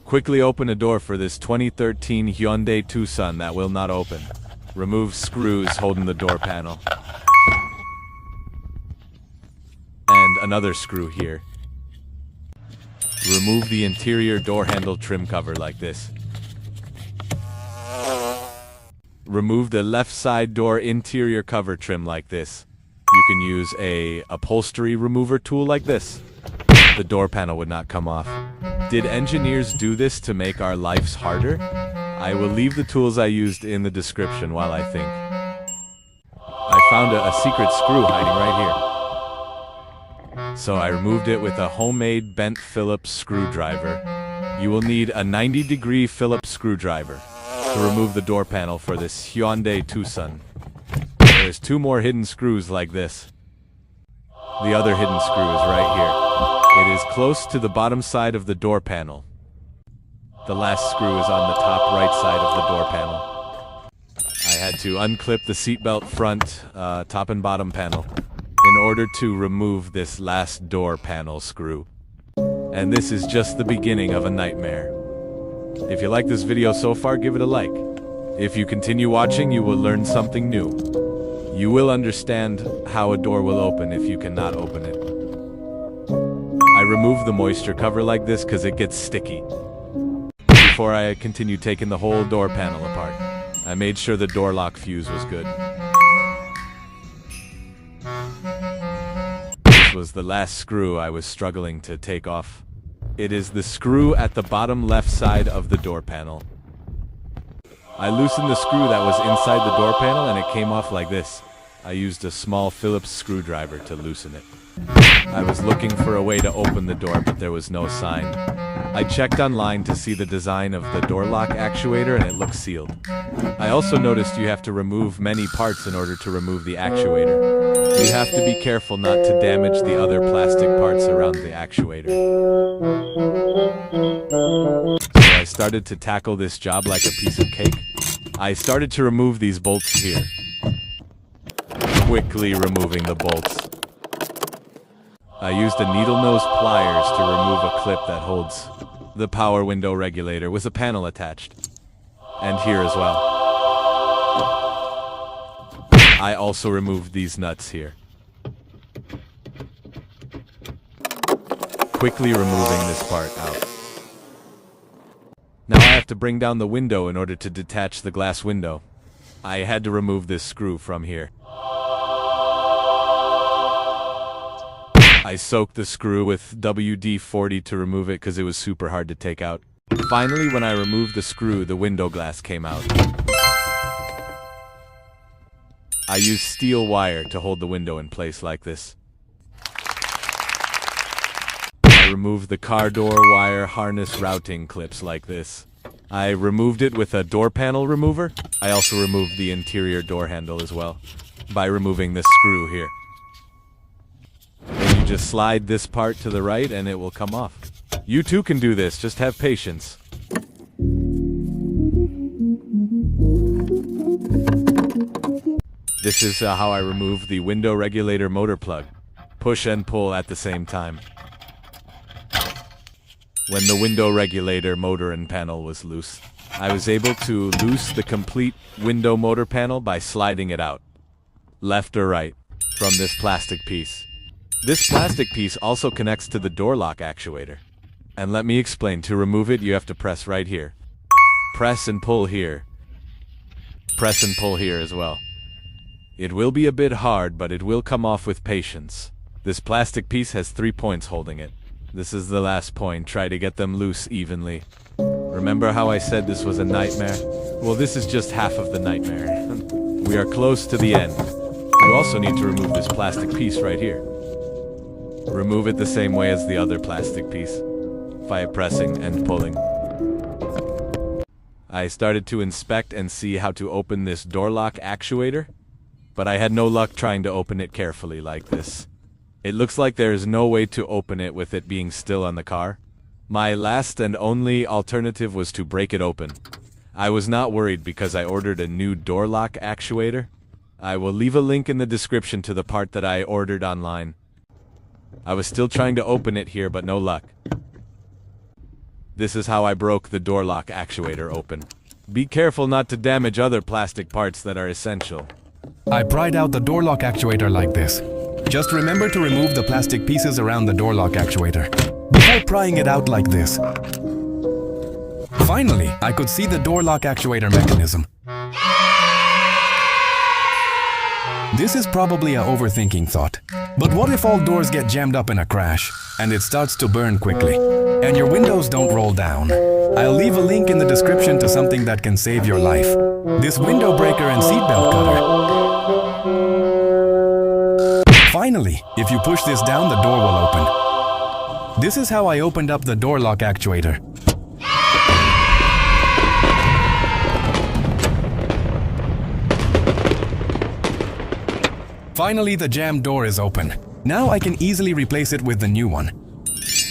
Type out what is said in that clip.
Quickly open a door for this 2013 Hyundai Tucson that will not open. Remove screws holding the door panel. And another screw here. Remove the interior door handle trim cover like this. Remove the left side door interior cover trim like this. You can use a upholstery remover tool like this. The door panel would not come off. Did engineers do this to make our lives harder? I will leave the tools I used in the description while I think. I found a secret screw hiding right here. So I removed it with a homemade bent Phillips screwdriver. You will need a 90-degree Phillips screwdriver to remove the door panel for this Hyundai Tucson. There's two more hidden screws like this. The other hidden screw is right here. It is close to the bottom side of the door panel. The last screw is on the top right side of the door panel. I had to unclip the seatbelt front, top and bottom panel in order to remove this last door panel screw. And this is just the beginning of a nightmare. If you like this video so far, give it a like. If you continue watching, you will learn something new. You will understand how a door will open if you cannot open it. I remove the moisture cover like this because it gets sticky. Before I continue taking the whole door panel apart, I made sure the door lock fuse was good. This was the last screw I was struggling to take off. It is the screw at the bottom left side of the door panel. I loosened the screw that was inside the door panel and it came off like this. I used a small Phillips screwdriver to loosen it. I was looking for a way to open the door, but there was no sign. I checked online to see the design of the door lock actuator and it looks sealed. I also noticed you have to remove many parts in order to remove the actuator. You have to be careful not to damage the other plastic parts around the actuator. So I started to tackle this job like a piece of cake. I started to remove these bolts here. Quickly removing the bolts. I used a needle-nose pliers to remove a clip that holds the power window regulator with a panel attached. And here as well. I also removed these nuts here. Quickly removing this part out. Now I have to bring down the window in order to detach the glass window. I had to remove this screw from here. I soaked the screw with WD-40 to remove it because it was super hard to take out. Finally, when I removed the screw, the window glass came out. I used steel wire to hold the window in place like this. I removed the car door wire harness routing clips like this. I removed it with a door panel remover. I also removed the interior door handle as well by removing this screw here. And you just slide this part to the right and it will come off. You too can do this, just have patience. This is how I remove the window regulator motor plug. Push and pull at the same time. When the window regulator motor and panel was loose, I was able to loose the complete window motor panel by sliding it out, left or right, from this plastic piece. This plastic piece also connects to the door lock actuator. And let me explain, to remove it you have to press right here. Press and pull here. Press and pull here as well. It will be a bit hard, but it will come off with patience. This plastic piece has 3 points holding it. This is the last point. Try to get them loose evenly. Remember how I said this was a nightmare? Well, this is just half of the nightmare. We are close to the end. You also need to remove this plastic piece right here. Remove it the same way as the other plastic piece, by pressing and pulling. I started to inspect and see how to open this door lock actuator, but I had no luck trying to open it carefully like this. It looks like there is no way to open it with it being still on the car. My last and only alternative was to break it open. I was not worried because I ordered a new door lock actuator. I will leave a link in the description to the part that I ordered online. I was still trying to open it here, but no luck. This is how I broke the door lock actuator open. Be careful not to damage other plastic parts that are essential. I pried out the door lock actuator like this. Just remember to remove the plastic pieces around the door lock actuator before prying it out like this. Finally, I could see the door lock actuator mechanism. This is probably an overthinking thought. But what if all doors get jammed up in a crash and it starts to burn quickly and your windows don't roll down? I'll leave a link in the description to something that can save your life. This window breaker and seatbelt cutter. Finally, if you push this down, the door will open. This is how I opened up the door lock actuator. Finally, the jammed door is open. Now I can easily replace it with the new one.